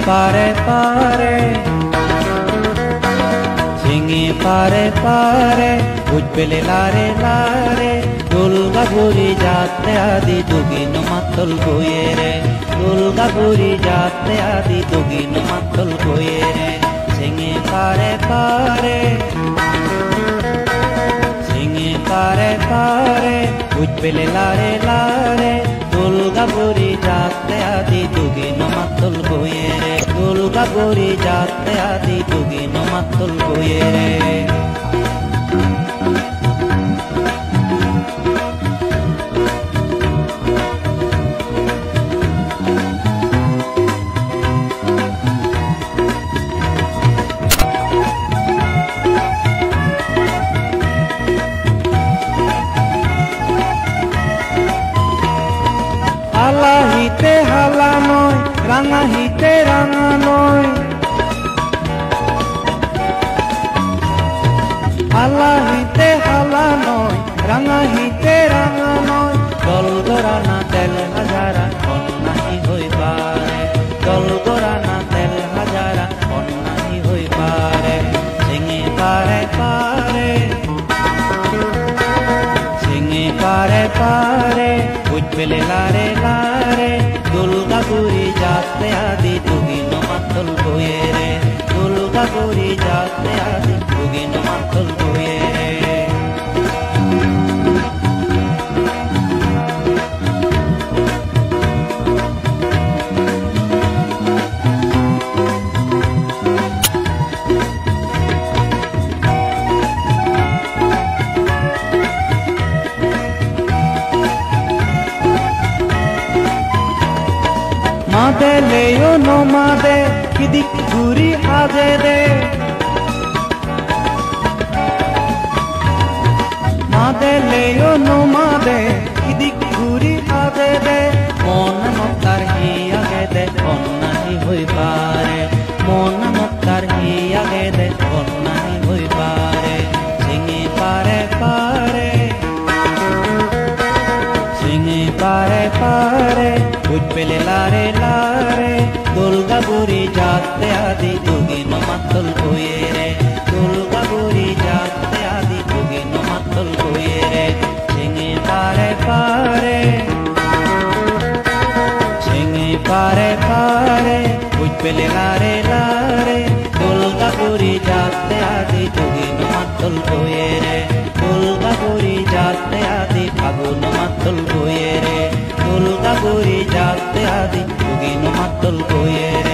পারে পারে ঝিঙে পারে পারে বুঝ পেলে লারে লারে দুর্গা বুড়ি যাতে আদি দুগিন মাতল বয়ে রে দুর্গা বুড়ি যাতে আদি দুগিন মাতল বয়ে রে ঝিঙে পারে পারে ঝিঙে পারে পারে বুঝ পেলে লারে লারে দুর্গা বুড়ি যাতে আদি দুগিন মাতল বয়ে রে দুর্গা বুড়ি যাতে আদি দুগিন মাতল বয়ে রে হালা হিতে হালা নয় রাঙা হিতে রাঙা নয় হালা হিতে হালা নয় রাঙা হিতে রাঙা নয় দল গড়ানা তেল হাজারা অন্যাহি হই পারে দল গড়ানা তেল হাজারা অন্যাহি হই পারে ঝিঙে পারে পারে ঝিঙে পারে পারে বুঝ পেলে লারে লারে দুর্গা বুড়ি যাতে আদি দুগিন মাতল বয়ে রে দুর্গা বুড়ি যাতে আদি দুগিন মাতল বয়ে রে মাদে লেও নো মাদে কিদিক ঘুরি আজে রে মাদে লেও নো মাদে কিদিক ঘুরি আজে রে মন মতার হি আগে দে অন্যাহি হই পারে মন মতার হি আগে দে অন্যাহি হই পারে ঝিঙে পারে পারে ঝিঙে পারে পারে বুঝ পেলে লারে লারে দুর্গা বুড়ি যাতে আদি দুগিন মাতল বয়ে রে দুর্গা বুড়ি যাতে আদি দুগিন মাতল বয়ে রে ঝিঙে পারে পারে ঝিঙে পারে পারে বুঝ পেলে লারে লারে দুর্গা বুড়ি যাতে আদি দুগিন মাতল বয়ে রে দুর্গা বুড়ি যাতে আদি ফাগুন মাতল বয়ে রে দুর্গা বুড়ি যাতে আদি দুগিন মাতল বয়ে রে